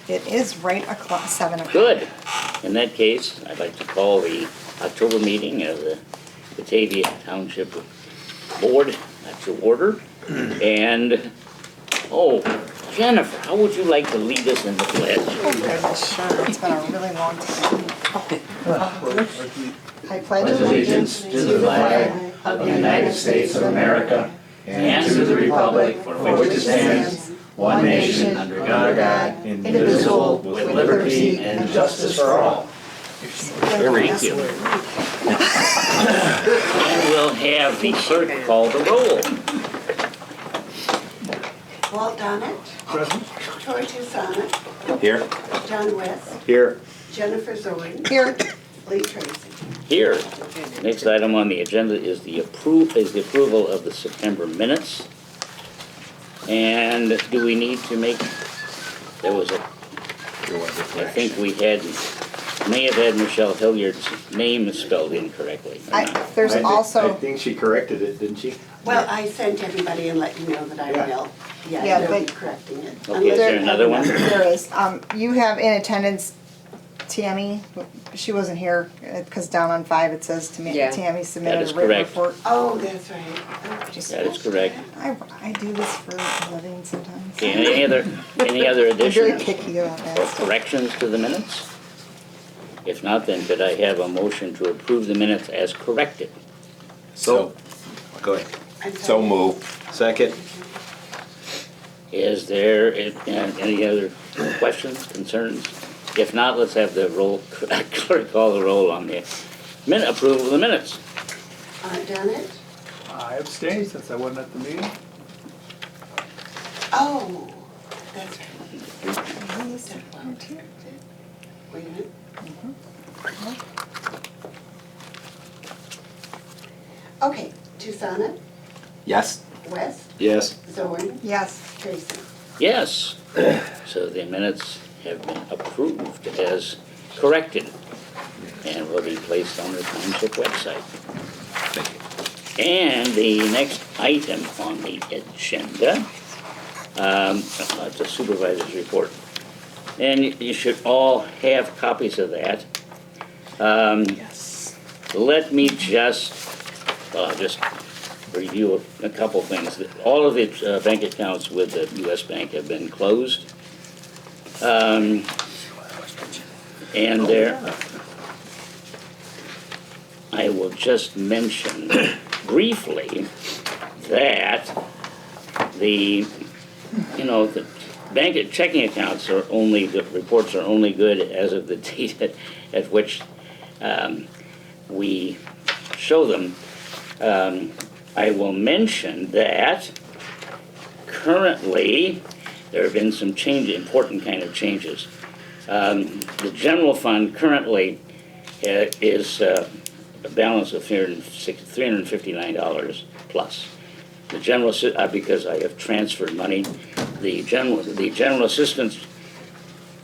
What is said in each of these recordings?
It is right o'clock, 7 o'clock. Good. In that case, I'd like to call the October meeting of the Batavia Township Board to order. And, Jennifer, how would you like to lead us in the pledge? Oh, goodness, sure. It's been a really long time. I pledge Allegiance to the flag of the United States of America and to the republic for which it stands, one nation, under God, indivisible, with liberty and justice for all. Very good. And we'll have the clerk call the roll. Walt Donnet. Present. Troy Toussaint. Here. John West. Here. Jennifer Zorin. Here. Lee Tracy. Here. Next item on the agenda is the approval of the September minutes. And do we need to make, I think we may have had Michelle Hilliard's name spelled incorrectly. There's I also, think she corrected it, didn't she? Well, I sent everybody and let you know that I will. Yeah, Yeah, they'll be but- correcting it. Okay, is there another one? there is, you have in attendance Tammy. She wasn't here because down on 5 it says Tammy That submitted is a written correct. report. Oh, that's right. That is correct. I do this for a living sometimes. Okay, any other I'm very additions picky about or that. corrections to the minutes? If not, then could I have a motion to approve the minutes as corrected? So, go ahead. I'm So sorry. move. Second. Is there any other questions, concerns? If not, let's have the clerk call the roll on the approval of the minutes. Donnet. I abstained since I wasn't at the meeting. Oh, that's right. Wait a minute. Okay, Toussaint. Yes. West. Yes. Zorin. Yes. Tracy. Yes. So the minutes have been approved as corrected and will be placed on the township website. And the next item on the agenda, it's a supervisor's report. And you should all have copies of that. Yes. Let me just review a couple things. All of the bank accounts with the U.S. Bank have been closed. And there, I will just mention briefly that the bank checking accounts are only, the reports are only good as of the date at which we show them. I will mention that currently there have been some important kind of changes. The general fund currently is a balance of $359 plus. The general, because I have transferred money, the general assistance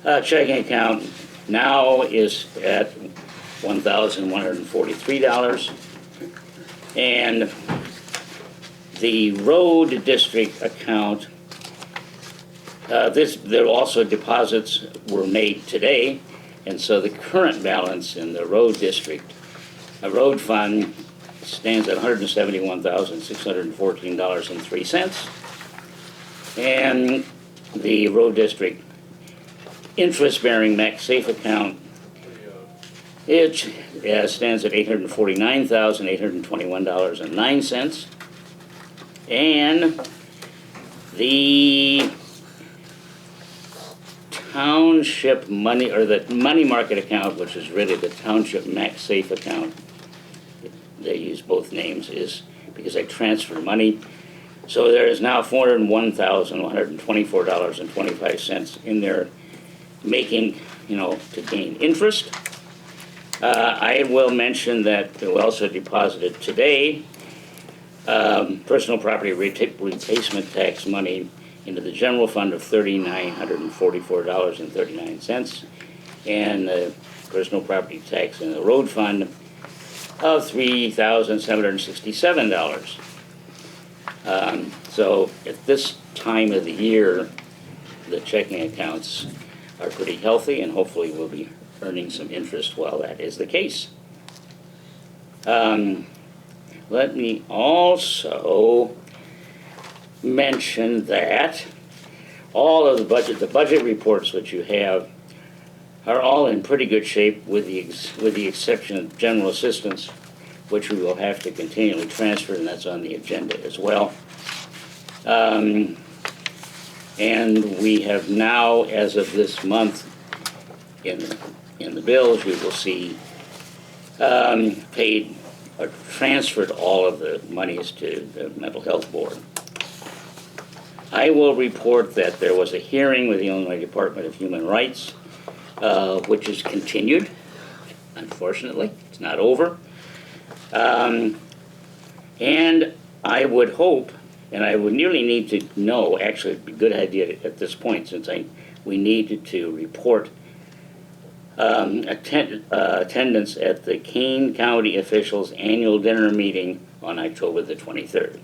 checking account now is at $1,143, and the road district account, there also deposits were made today, and so the current balance in the road district, road fund, stands at $171,614.03, and the road district interest-bearing max safe account, it stands at $849,821.09, and the township money, or the money market account, which is really the township max safe account, they use both names, is because I transfer money. So there is now $401,124.25 in there, making, to gain interest. I will mention that we also deposited today personal property replacement tax money into the general fund of $3,944.39, and personal property tax in the road fund of $3,767. So at this time of the year, the checking accounts are pretty healthy, and hopefully we'll be earning some interest while that is the case. Let me also mention that all of the budget reports which you have are all in pretty good shape with the exception of general assistance, which we will have to continually transfer, and that's on the agenda as well. And we have now, as of this month, in the bills, you will see paid or transferred all of the monies to the Mental Health Board. I will report that there was a hearing with the Illinois Department of Human Rights, which is continued. Unfortunately, it's not over. And I would hope, and I would nearly need to know, actually it'd be a good idea at this point, since we needed to report attendance at the Kane County officials' annual dinner meeting on October the 23rd.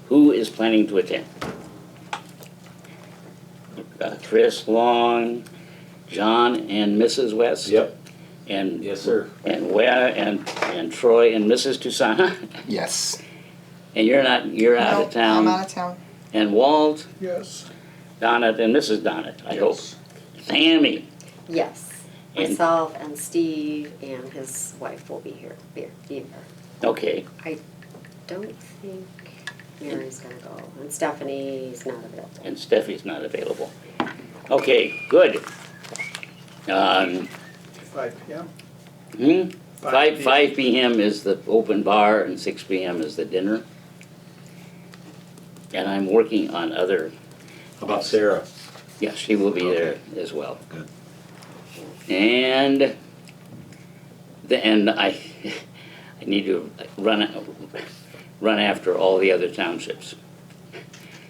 Who is planning to attend? Chris Long, John and Mrs. West? Yep. And Yes, sir. and Troy and Mrs. Toussaint? Yes. And you're out Nope, of town? I'm out of town. And Walt, Yes. Donnet, and Mrs. Donnet, I hope. Yes. Tammy, Yes, And- myself and Steve and his wife will be here. okay. I don't think Mary's gonna go, and Stephanie's not available. And Steffi's not available. Okay, good. 5 p.m. 5 p.m. is the open bar and 6 p.m. is the dinner. And I'm working on other, How about Sarah? yeah, she will be there as well. Good. And I need to run after all the other townships,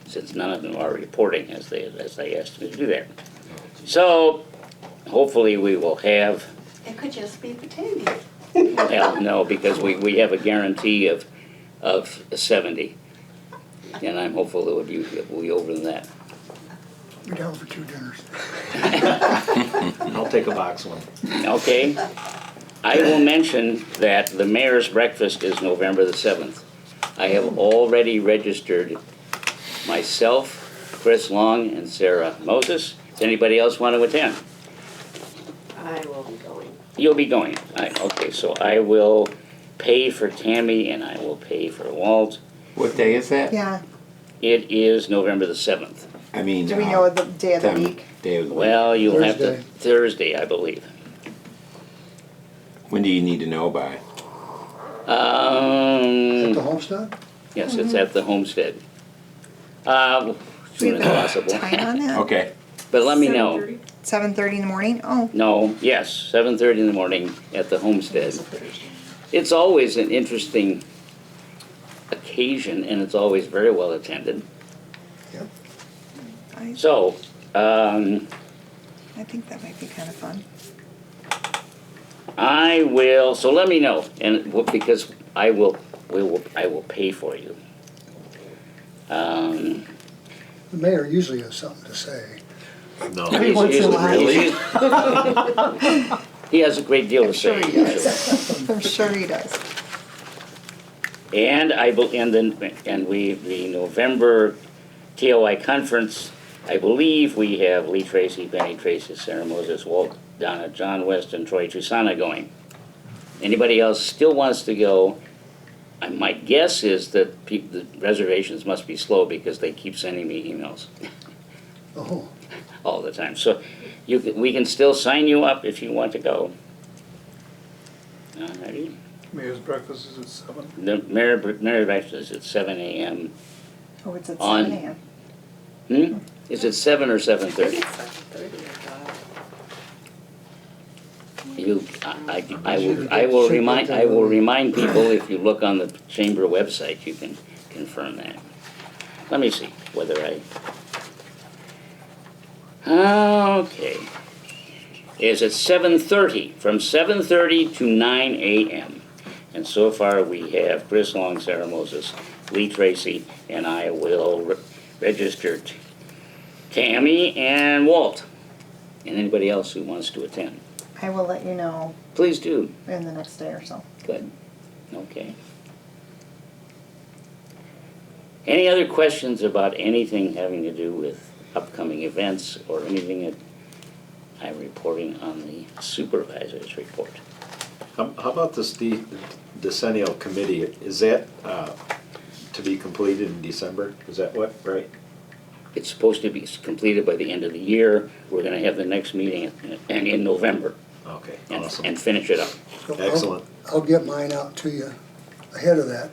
since none of them are reporting as they asked me to do that. So hopefully we will have, It could just be Batavia. well, no, because we have a guarantee of 70. And I'm hopeful it will be over than that. We're down for 2 dinners. I'll take a box one. Okay? I will mention that the mayor's breakfast is November the 7th. I have already registered myself, Chris Long, and Sarah Moses. Does anybody else want to attend? I will be going. You'll be going. Okay, so I will pay for Tammy and I will pay for Walt. What day is that? Yeah. It is November the 7th. I mean. Do we know the day of the week? Day of the week. Well, you'll have to, Thursday. Thursday, I believe. When do you need to know by? At the homestead? Yes, it's at the homestead. Soon as possible. Time on that? Okay. But let me know. 7:30 in the morning? Oh, No, yes, 7:30 in the morning at the homestead. It's always an interesting occasion, and it's always very well attended. Yep. So, I think that might be kind of fun. I will. So let me know, and because I will pay for you. The mayor usually has something to say. No. Every once in a while. Really? He has a great deal to say. Sure he does. I'm sure he does. And the November TOI conference, I believe we have Lee Tracy, Benny Tracy, Sarah Moses, Walt Donna, John West, and Troy Toussaint going. Anybody else still wants to go? My guess is that the reservations must be slow because they keep sending me emails Oh, all the time. So we can still sign you up if you want to go. Alrighty. Mayor's breakfast is at 7. The Mary breakfast is at 7 a.m. Oh, it's at On- 7 a.m. Is it 7 or I think 7:30? it's 7:30, I will remind people, if you look on the chamber website, you can confirm that. Let me see whether okay. Is it 7:30, from 7:30 to 9 a.m. And so far we have Chris Long, Sarah Moses, Lee Tracy, and I will register Tammy and Walt. and anybody else who wants to attend. I will let you know Please do. in the next day or so. Good. Okay. Any other questions about anything having to do with upcoming events or anything that I'm reporting on the supervisor's report? How about this decennial committee? Is that to be completed in December? Is that what, right? It's supposed to be completed by the end of the year. We're gonna have the next meeting in November Okay, and awesome. finish it up. So Excellent. I'll get mine out to you ahead of that,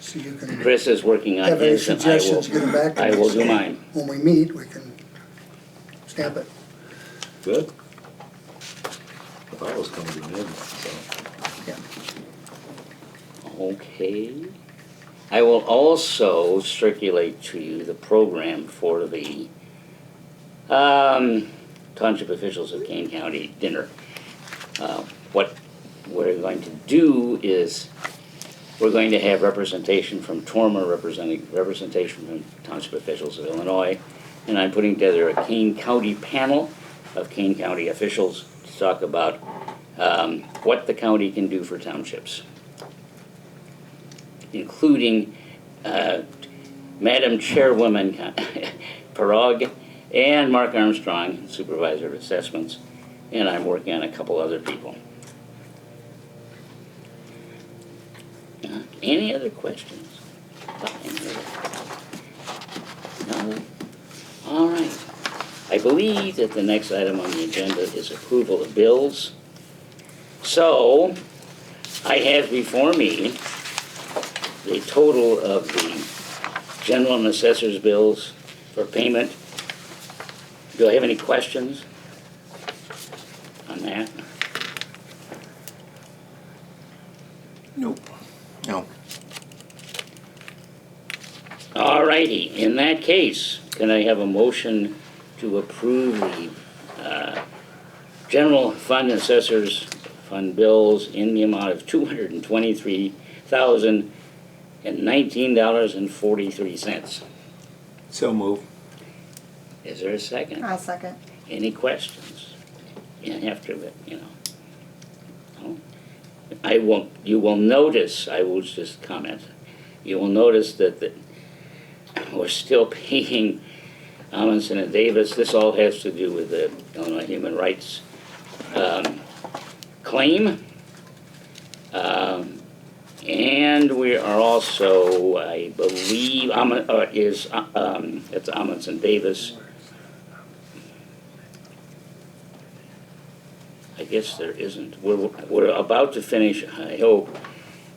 so you can Chris is working on have any his and suggestions, get them back to me. I will do so mine. When we meet, we can stamp it. Good. I thought it was coming to an end, so. Yeah. Okay. I will also circulate to you the program for the Township Officials of Kane County dinner. What we're going to do is, we're going to have representation from Torma, representation from Township Officials of Illinois, and I'm putting together a Kane County panel of Kane County officials to talk about what the county can do for townships, including Madam Chairwoman Parag and Mark Armstrong, Supervisor of Assessments, and I'm working on a couple other people. Any other questions? No? All right. I believe that the next item on the agenda is approval of bills. So, I have before me the total of the general and assessor's bills for payment. Do I have any questions on that? Nope. No. All righty, in that case, can I have a motion to approve the general fund and assessors fund bills in the amount of $223,019.43? So move. Is there a second? I'll second. Any questions? You don't have to, but, you know. No? I won't, you will notice, I will just comment, you will notice that we're still paying Amundsen and Davis. This all has to do with the Illinois Human Rights claim. And we are also, I believe, it's Amundsen Davis. I guess there isn't. We're about to finish, I hope,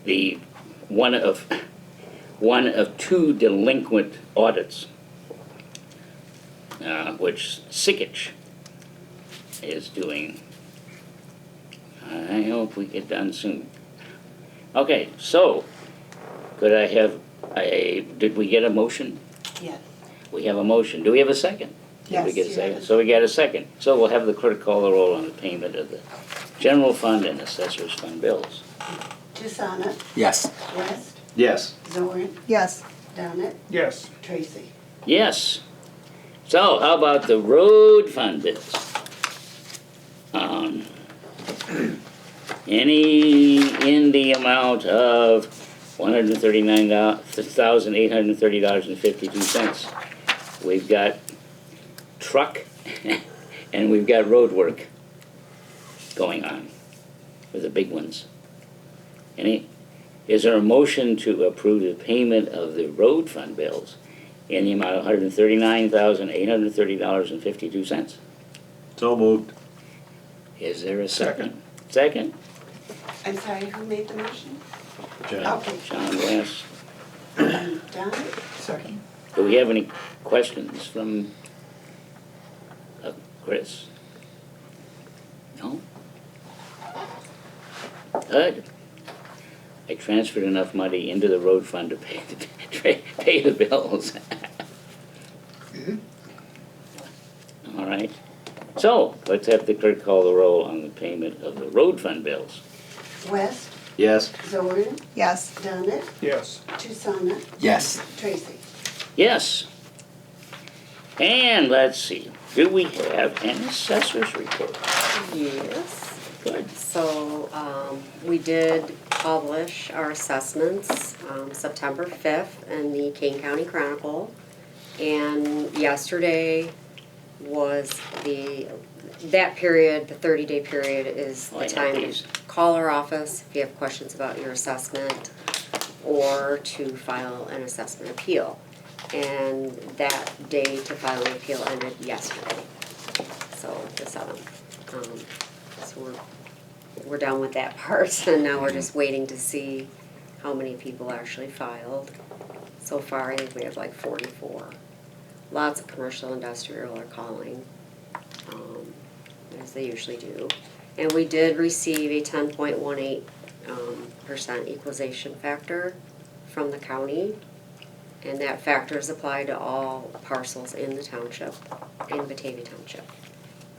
the one of two delinquent audits, which Sikich is doing. I hope we get done soon. Okay, so could I have did we get a motion? Yes. We have a motion. Do we have a second? Did we Yes. get a second? So we got a second. So we'll have the clerk call the roll on the payment of the general fund and assessor's fund bills. Susanna, Yes. West, Yes. Zorn, Yes. Yes. Donnet, Tracy. Yes. So how about the road fund bills? Any in the amount of $139,830.52. We've got truck and we've got road work going on with the big ones. Is there a motion to approve the payment of the road fund bills in the amount of $139,830.52? So moved. Is there a second? Second? I'm sorry, who made the motion? John. Okay. John West. Donnet, Second. Do we have any questions from Chris? No? Good. I transferred enough money into the road fund to pay the bills. All right. So, let's have the clerk call the roll on the payment of the road fund bills. West, Yes. Zorn, Yes. Donnet, Yes. Susanna, Yes. Tracy. Yes. And let's see, Do we have an assessor's report? Yes. Good. So, we did publish our assessments, September 5th in the Kane County Chronicle. And yesterday was that period, the 30-day period is Oh, I the have time these. to call our office if you have questions about your assessment or to file an assessment appeal. And that day to file an appeal ended yesterday, so the 7th. So we're done with that part, and now we're just waiting to see how many people actually filed. So far, I think we have like 44. Lots of commercial industrial are calling, as they usually do. And we did receive a 10.18% equalization factor from the county. And that factor is applied to all parcels in the township, in Batavia Township.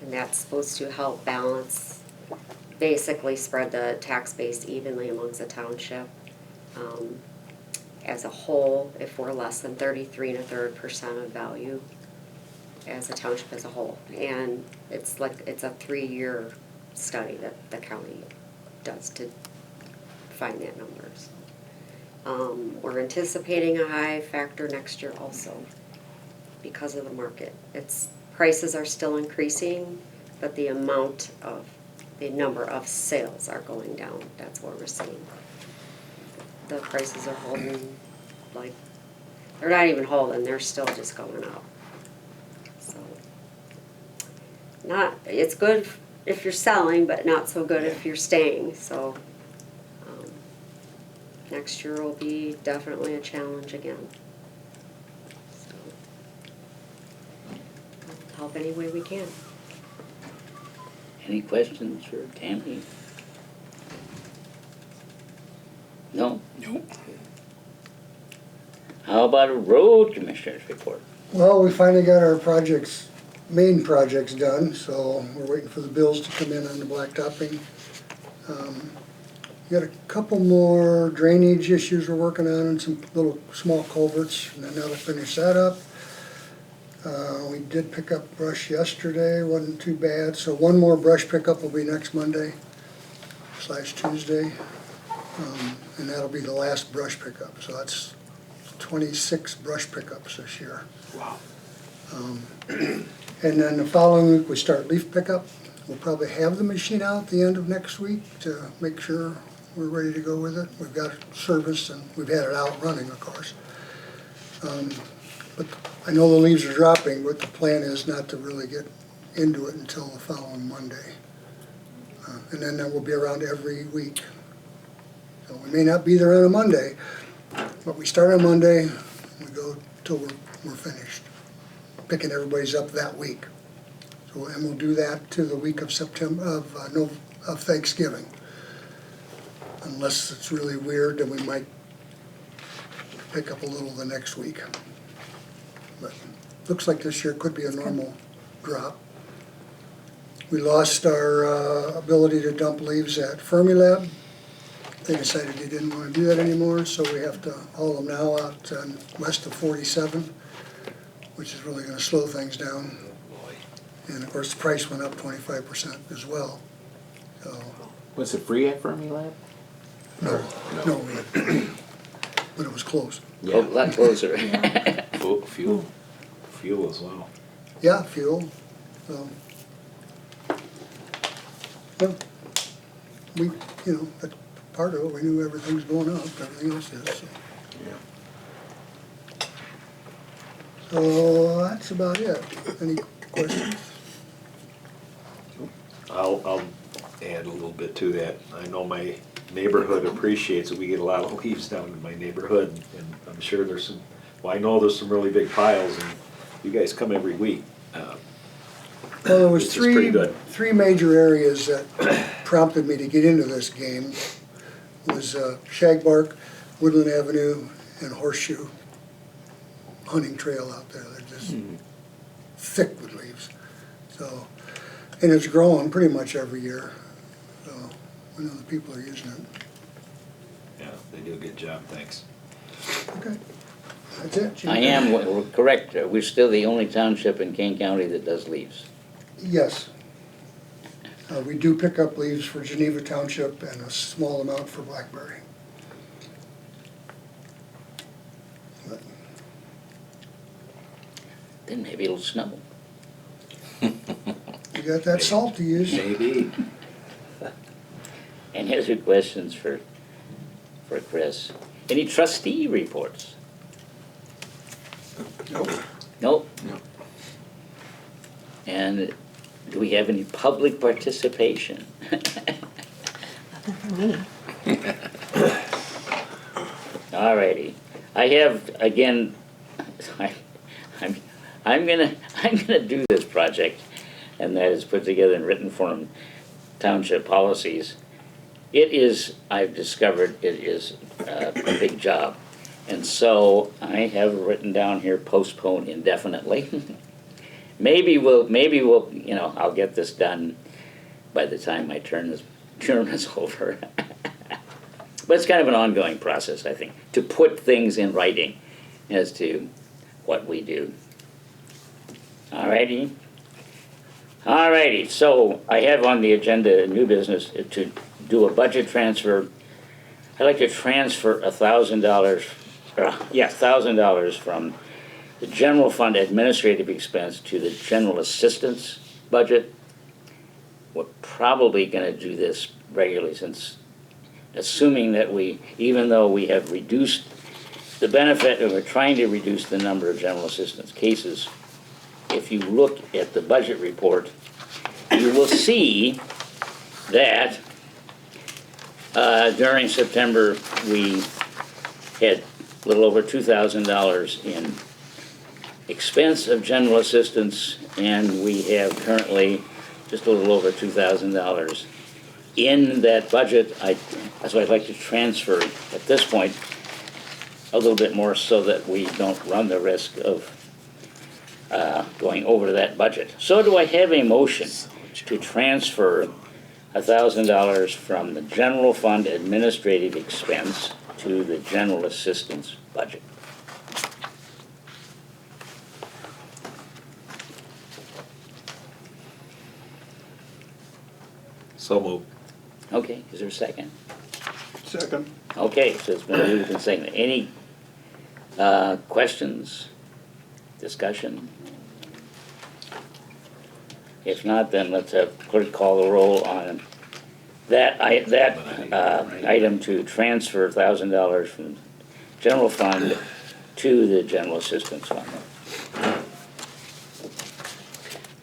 And that's supposed to help balance, basically spread the tax base evenly amongst the township. As a whole, if we're less than 33 1/3% of value as a township as a whole. And it's a 3-year study that the county does to find that numbers. We're anticipating a high factor next year also because of the market. Prices are still increasing, but the number of sales are going down. That's what we're seeing. The prices are holding, they're not even holding, they're still just going up. So, it's good if you're selling, but not so good if you're staying, so. Next year will be definitely a challenge again. So, we'll help any way we can. Any questions for Tammy? No? Nope. How about a road commissioner's report? Well, we finally got our main projects done, so we're waiting for the bills to come in on the blacktopping. We got a couple more drainage issues we're working on and some little small culverts, and then that'll finish that up. We did pick up brush yesterday, wasn't too bad, so one more brush pickup will be next Monday/Tuesday. And that'll be the last brush pickup, so that's 26 brush pickups this year. Wow. And then the following week, we start leaf pickup. We'll probably have the machine out at the end of next week to make sure we're ready to go with it. We've got it serviced and we've had it out running, of course. But I know the leaves are dropping, but the plan is not to really get into it until the following Monday. And then that will be around every week. So we may not be there on a Monday, but we start on Monday, and we go till we're finished, picking everybody's up that week. So, and we'll do that to the week of of Thanksgiving. Unless it's really weird, then we might pick up a little the next week. But looks like this year could be a normal drop. We lost our ability to dump leaves at Fermilab. They decided they didn't want to do that anymore, so we have to haul them now out west of 47, which is really going to slow things down. And of course, the price went up 25% as well. So, Was it free at Fermilab? no, but it was close. A lot closer. Fuel as well. Yeah, fuel. So, well, that's part of it. We knew everything was going up, everything else is. So. Yeah. So that's about it. Any questions? I'll add a little bit to that. I know my neighborhood appreciates it. We get a lot of leaves down in my neighborhood, and I'm sure I know there's some really big piles, and you guys come every week. Well, there was Which is pretty good. three major areas that prompted me to get into this game. It was Shagbark, Woodland Avenue, and Horseshoe hunting trail out there. They're just thick with leaves. So, and it's growing pretty much every year. So we know the people are using it. Yeah, they do a good job, thanks. Okay. That's it, Chief? I am, we're correct, we're still the only township in Kane County that does leaves. Yes. We do pick up leaves for Geneva Township and a small amount for Blackberry. But Then maybe it'll snow. you got that salt to use. Maybe. Any other questions for Chris? Any trustee reports? Nope. Nope. No. And do we have any public participation? Alrighty. I have, again, I'm gonna do this project, and that is put together in written form township policies. It is, I've discovered, it is a big job. And so I have written down here postpone indefinitely. Maybe we'll, you know, I'll get this done by the time my term is over. But it's kind of an ongoing process, I think, to put things in writing as to what we do. Alrighty. Alrighty, so I have on the agenda new business to do a budget transfer. I'd like to transfer $1,000 from the general fund administrative expense to the general assistance budget. We're probably gonna do this regularly, since assuming that even though we have reduced the benefit, and we're trying to reduce the number of general assistance cases, if you look at the budget report, you will see that during September, we had a little over $2,000 in expense of general assistance, and we have currently just a little over $2,000 in that budget. That's why I'd like to transfer at this point a little bit more, so that we don't run the risk of going over that budget. So do I have a motion to transfer $1,000 from the general fund administrative expense to the general assistance budget? So moved. Okay, is there a second? Second. Okay, so it's been moved and seconded. Any questions, discussion? If not, then let's have clerk call the roll on that item to transfer $1,000 from general fund to the general assistance fund.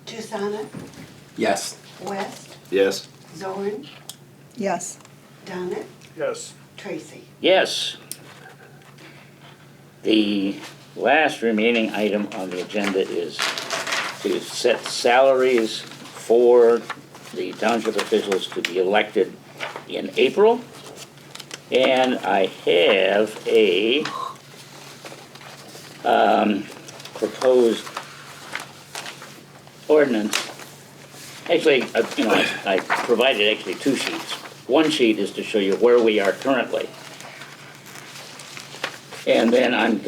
Toussaint, Yes. West, Yes. Zorn, Yes. Donnet, Yes. Tracy. Yes. The last remaining item on the agenda is to set salaries for the township officials to be elected in April. And I have a proposed ordinance. Actually, I provided actually two sheets. One sheet is to show you where we are currently. And then I'm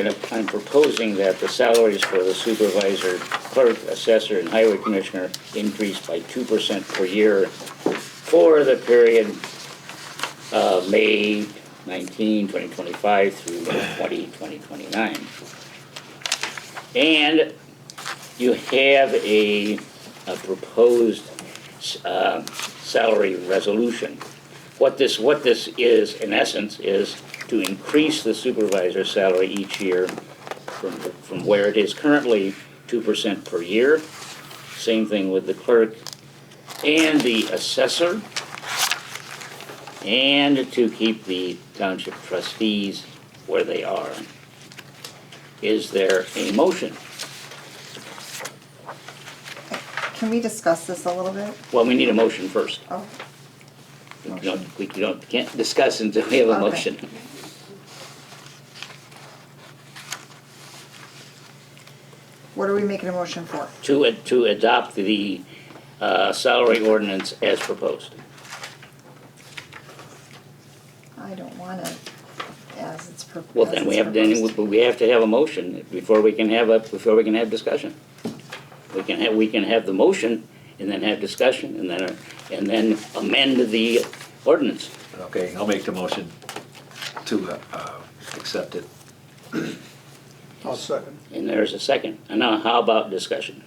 proposing that the salaries for the supervisor, clerk, assessor, and highway commissioner increase by 2% per year for the period of May 19, 2025 through 2029. And you have a proposed salary resolution. What this is, in essence, is to increase the supervisor's salary each year from where it is currently 2% per year. Same thing with the clerk and the assessor, and to keep the township trustees where they are. Is there a motion? Can we discuss this a little bit? Well, we need a motion first. Oh, We can't discuss until we have a Okay. motion. what are we making a motion for? To adopt the salary ordinance as proposed. I don't wanna add as it's proposed. Well, then we have to have a motion before we can have discussion. We can have the motion and then have discussion and then amend the ordinance. Okay, I'll make the motion to accept it. I'll second. And there's a second. And now, how about discussion?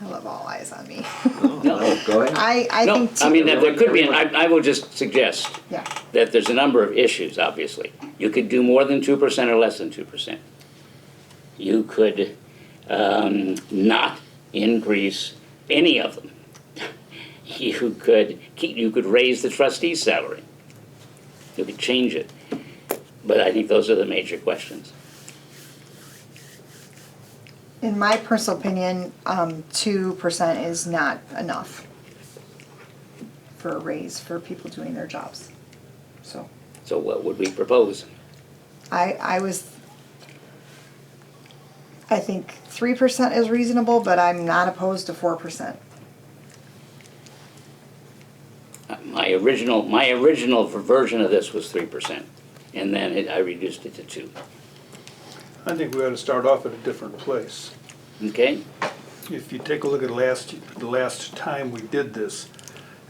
I love all eyes on me. No. Go ahead. I No, think. I mean, there could be, I will just suggest Yeah, that there's a number of issues, obviously. You could do more than 2% or less than 2%. You could not increase any of them. You could raise the trustee's salary. You could change it. But I think those are the major questions. in my personal opinion, 2% is not enough for a raise for people doing their jobs. So So what would we propose? I think 3% is reasonable, but I'm not opposed to 4%. My original version of this was 3%, and then I reduced it to 2. I think we ought to start off at a different place. Okay? If you take a look at the last time we did this,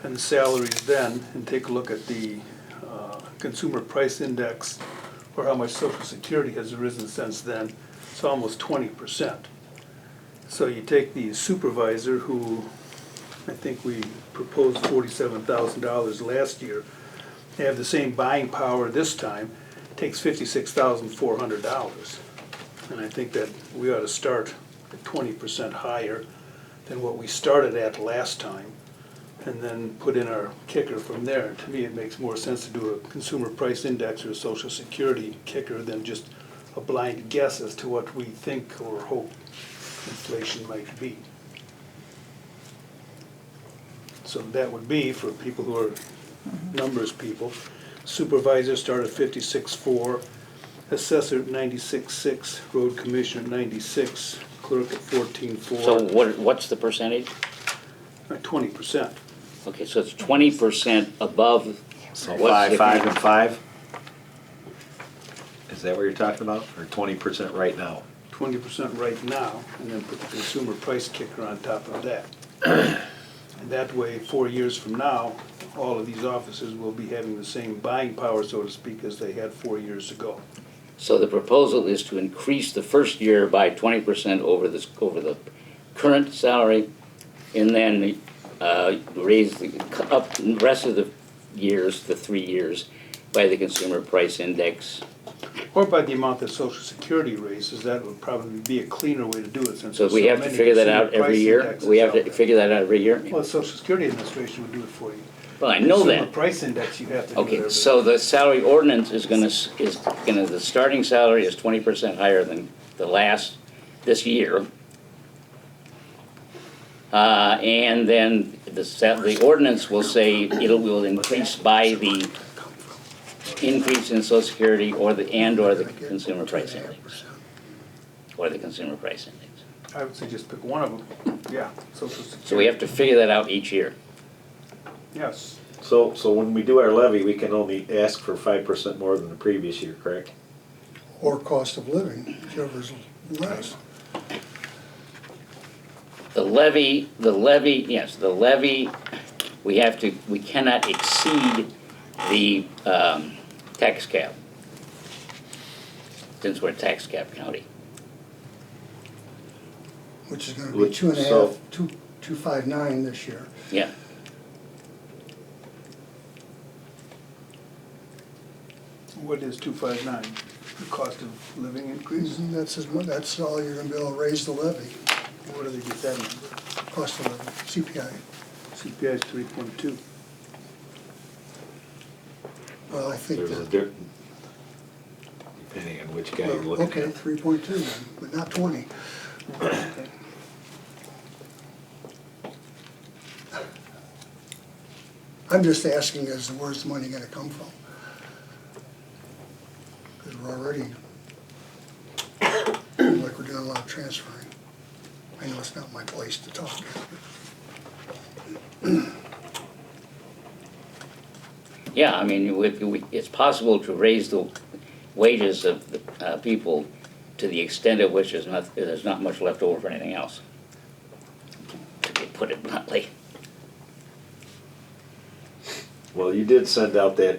and the salaries then, and take a look at the consumer price index, or how much Social Security has risen since then, it's almost 20%. So you take the supervisor, who I think we proposed $47,000 last year, they have the same buying power this time, takes $56,400. And I think that we ought to start at 20% higher than what we started at last time, and then put in our kicker from there. To me, it makes more sense to do a consumer price index or a Social Security kicker than just a blind guess as to what we think or hope inflation might be. So that would be, for people who are numbers people, supervisor start at 56.4, assessor at 96.6, road commissioner at 96, clerk at 14.4. So what's the percentage? 20%. Okay, so it's 20% above. So what's 5, the- 5, and 5? Is that what you're talking about, or 20% right now? 20% right now, and then put the consumer price kicker on top of that. And that way, 4 years from now, all of these officers will be having the same buying power, so to speak, as they had 4 years ago. So the proposal is to increase the first year by 20% over the current salary, and then raise the rest of the years, the 3 years, by the consumer price index. Or by the amount that Social Security raises. That would probably be a cleaner way to do it, since So there's we have to many figure that consumer out every price year? indexes We have out to there. figure that out every year? Well, the Social Security Administration would do it for you. Well, I know Consumer that. price index, you have to do it Okay, every so the salary ordinance is gonna, the starting salary is 20% higher than this year. And then the ordinance will say it will increase by the increase in Social Security or the consumer price index. Or the consumer price index. I would say just pick one of them. Yeah, Social Security. So we have to figure that out each year. Yes. So when we do our levy, we can only ask for 5% more than the previous year, correct? Or cost of living, whichever's less. The levy, yes, the levy, we cannot exceed the tax cap, since we're a tax cap county. Which is gonna be Which- 2.5, 259 this year. Yeah. What is 259? The cost of living increase? That's all you're gonna be able to raise the levy, Where do they get that number? cost of living, CPI. CPI is 3.2. Well, I think There's a that, depending on which guy you're looking okay, at. 3.2, but not 20. I'm just asking as to where's the money gonna come from? Because we're already, like we're doing a lot of transferring. I know it's not my place to talk. Yeah, I mean, it's possible to raise the wages of the people to the extent of which there's not much left over for anything else, to put it bluntly. Well, you did send out that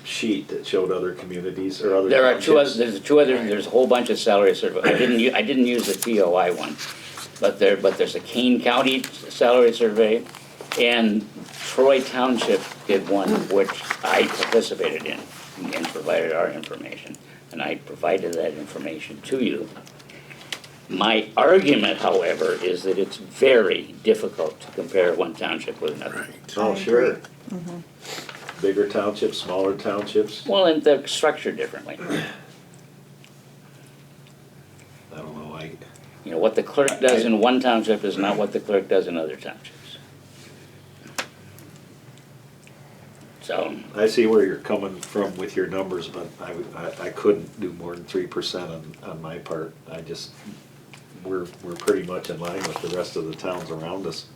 sheet that showed other communities or other There are townships. there's a whole bunch of salary survey. I didn't use the TOI one, but there's a Kane County salary survey, and Troy Township did one which I participated in and provided our information, and I provided that information to you. My argument, however, is that it's very difficult to compare one township with another. Oh, I sure. agree. Bigger townships, smaller townships. Well, and they're structured differently. I don't know, You know, what the clerk does in one township is not what the clerk does in other townships. So, I see where you're coming from with your numbers, but I couldn't do more than 3% on my part. We're pretty much in line with the rest of the towns around us.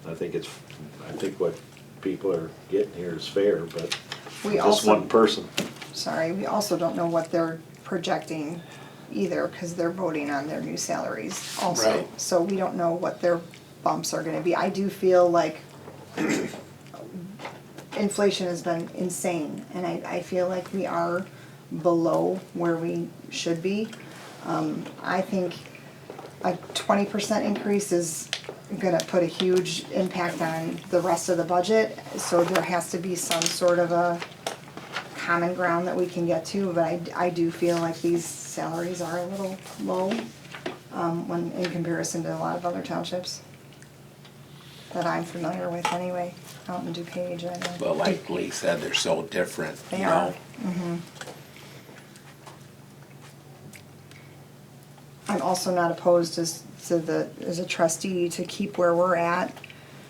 I think what people are getting here is fair, but We just also- one person. Sorry, we also don't know what they're projecting either, because they're voting on their new salaries also. Right. So we don't know what their bumps are gonna be. I do feel like inflation has been insane, and I feel like we are below where we should be. I think a 20% increase is gonna put a huge impact on the rest of the budget, so there has to be some sort of a common ground that we can get to, but I do feel like these salaries are a little low, when, in comparison to a lot of other townships that I'm familiar with anyway, out in DuPage, I know. But like Lee said, they're so different, They you are. know? I'm also not opposed as a trustee to keep where we're at,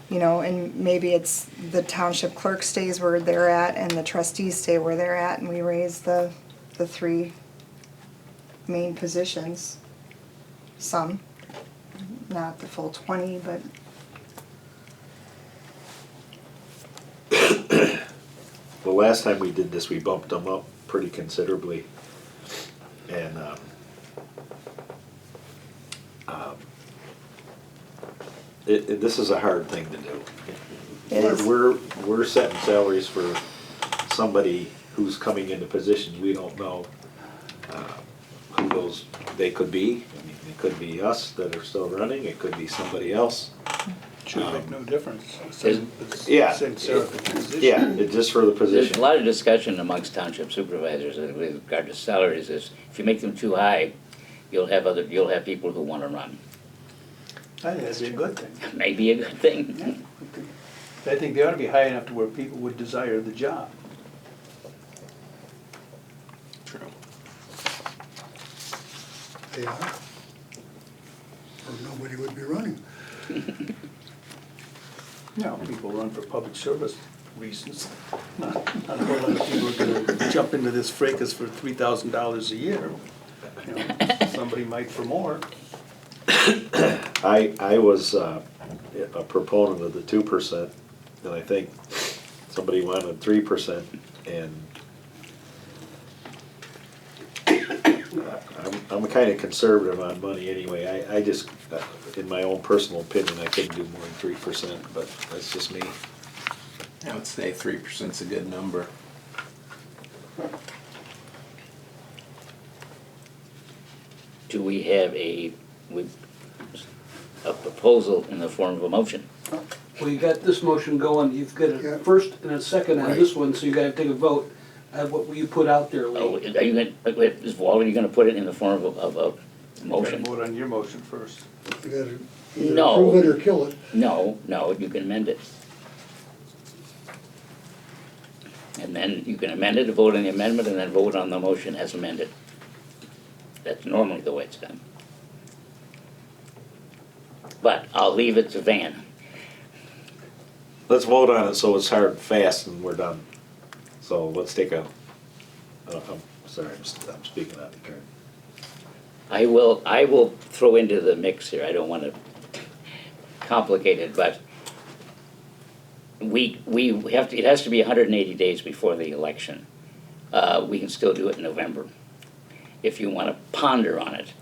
you know, and maybe it's the township clerk stays where they're at and the trustees stay where they're at, and we raise the three main positions. Some, not the full 20, but The last time we did this, we bumped them up pretty considerably. And this is a hard thing to do. It is. We're setting salaries for somebody who's coming into positions we don't know who they could be. I mean, it could be us that are still running, it could be somebody else. Should make no difference. Yeah. Same salary position. Yeah, it's just for the there's position. a lot of discussion amongst township supervisors with regard to salaries is, if you make them too high, you'll have people who wanna run. I think that'd be a good thing. Maybe a good thing. Yeah. I think they ought to be high enough to where people would desire the job. True. They are. Or nobody would be running. You know, people run for public service reasons. Not a whole lot of people are gonna jump into this fracas for $3,000 a year. You know, somebody might for more. I was a proponent of the 2%, and I think somebody wanted 3%, and I'm kind of conservative on money anyway. I just, in my own personal opinion, I couldn't do more than 3%, but that's just me. I would say 3%'s a good number. Do we have a proposal in the form of a motion? Well, you got this motion going, you've got Yeah. a first and a second on this one, so you gotta take a vote. What will you put out there, Oh, Lee? are you gonna put it in the form of a Gotta motion? vote on your motion first. You gotta either No. approve it or kill it. No, you can amend it. And then you can amend it, vote on the amendment, and then vote on the motion as amended. That's normally the way it's done. But I'll leave it to Van. Let's vote on it so it's hard and fast and we're done. So let's take I'm sorry, I'm speaking out of turn. I will throw into the mix here, I don't wanna complicate it, but we have to, it has to be 180 days before the election. We can still do it in November, if you want to ponder on it,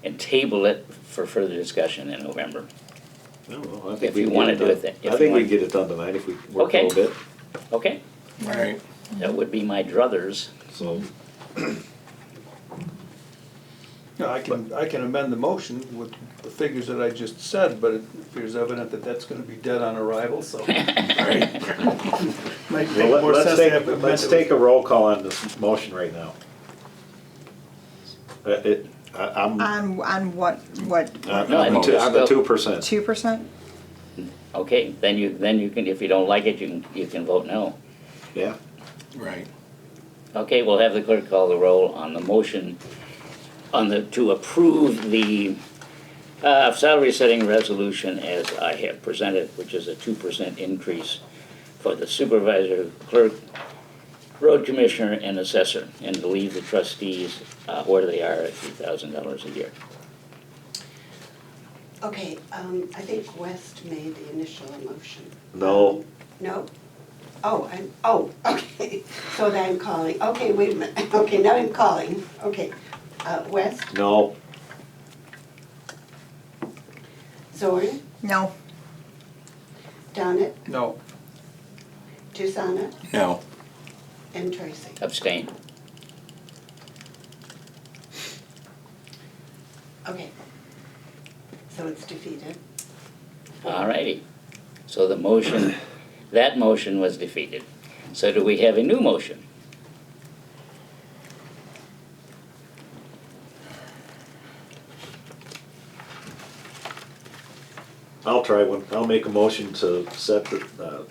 and table it for further discussion in November. No, well, I If think we you can wanna get it do it done. then- if I you think we want- can get it done tonight if we work a Okay. little bit, Okay, All right. that would be my druthers. so. No, I can amend the motion with the figures that I just said, but it appears evident that that's gonna be dead on arrival, so. Might make Well, more sense to have it let's amended. take a roll call on this motion right now. I'm, On what, No, I think we're on the still- 2%. 2%? Okay, then you can, if you don't like it, you can vote no. Yeah, Right. Okay, we'll have the clerk call the roll on the motion to approve the salary setting resolution as I have presented, which is a 2% increase for the supervisor, clerk, road commissioner, and assessor, and to leave the trustees where they are at $3,000 a year. Okay, I think West made the initial motion. no, No? Oh, okay, so then I'm calling, okay, wait a minute, okay, now I'm calling, okay. West, no, Zorn, No. Donnet, No, Susanna, No. and Tracy. Abstain. Okay. So it's defeated. All righty. So the motion, that motion was defeated. So do we have a new motion? I'll try one. I'll make a motion to set the,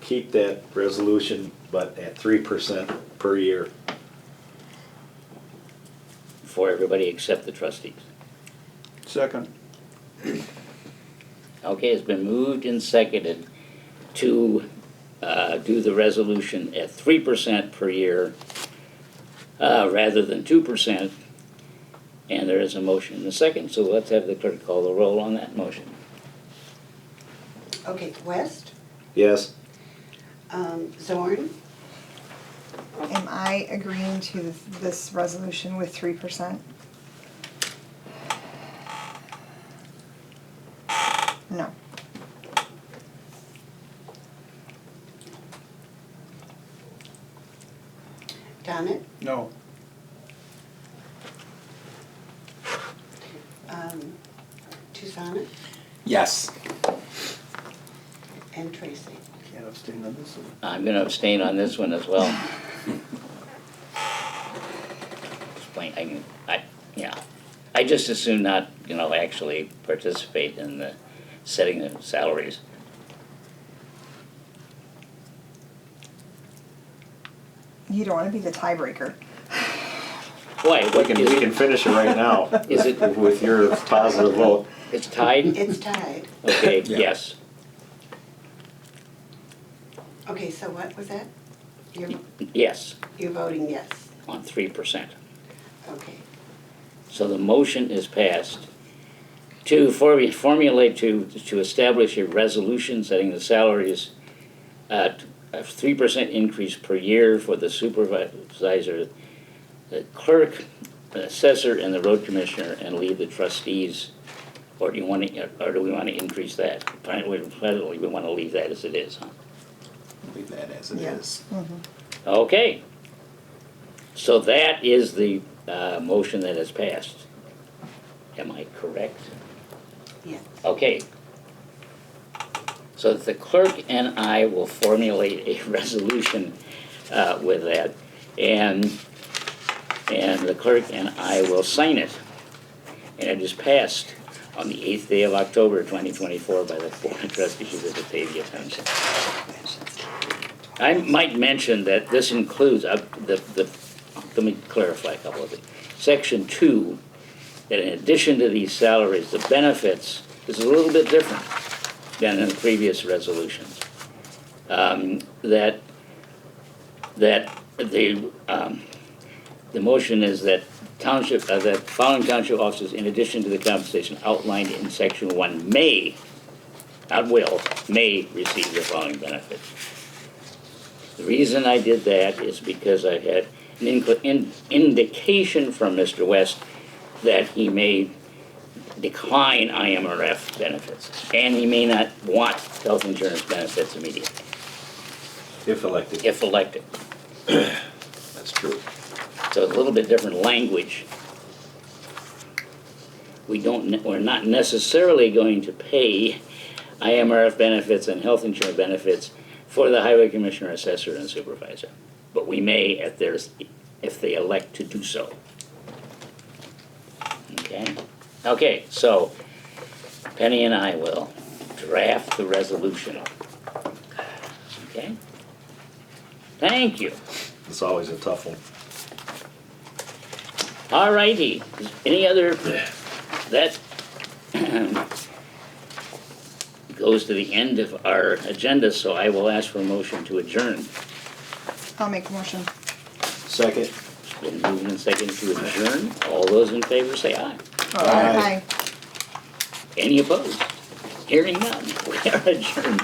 keep that resolution, but at 3% per year. For everybody except the trustees. second. Okay, it's been moved and seconded to do the resolution at 3% per year rather than 2%. And there is a motion and a second, so let's have the clerk call the roll on that motion. Okay, West, Yes, Zorn, Am I agreeing to this resolution with 3%? No. Donnet, No, Susanna, Yes. and Tracy. can't abstain on this one. I'm gonna abstain on this one as well. Explain, I just as soon not, actually participate in the setting of salaries. You don't want to be the tiebreaker. Why, we what can is it? finish it right now. Is it- With your positive vote. It's tied? It's tied. Okay, Yeah. yes. Okay, so what was that? Yes, You're voting yes. on 3%. Okay. So the motion is passed to formulate, to establish a resolution setting the salaries at a 3% increase per year for the supervisor, the clerk, the assessor, and the road commissioner, and leave the trustees. Or do we want to increase that? Apparently, we want to leave that as it is, huh? Leave that as it Yeah. is. Okay. So that is the motion that has passed. Am I correct? Yes. Okay. So the clerk and I will formulate a resolution with that, and the clerk and I will sign it. And it is passed on the 8th day of October, 2024 by the Board of Trustees of Batavia Township. I might mention that this includes, let me clarify a couple of things. Section 2, that in addition to these salaries, the benefits is a little bit different than in the previous resolutions. That the motion is that that following township officers, in addition to the compensation outlined in section 1, may may receive the following benefits. The reason I did that is because I had an indication from Mr. West that he may decline IMRF benefits, and he may not want health insurance benefits immediately, If elected. if elected. That's true. So it's a little bit different language. We're not necessarily going to pay IMRF benefits and health insurance benefits for the highway commissioner, assessor, and supervisor. But we may if they elect to do so. Okay? Okay, so Penny and I will draft the resolution. Okay? Thank you. It's always a tough one. All righty. Any other, that goes to the end of our agenda, so I will ask for a motion to adjourn. I'll make a motion. Second. Been moved and seconded to adjourn. All those in favor say aye. Aye. Aye. Any opposed? Hearing none. We are adjourned.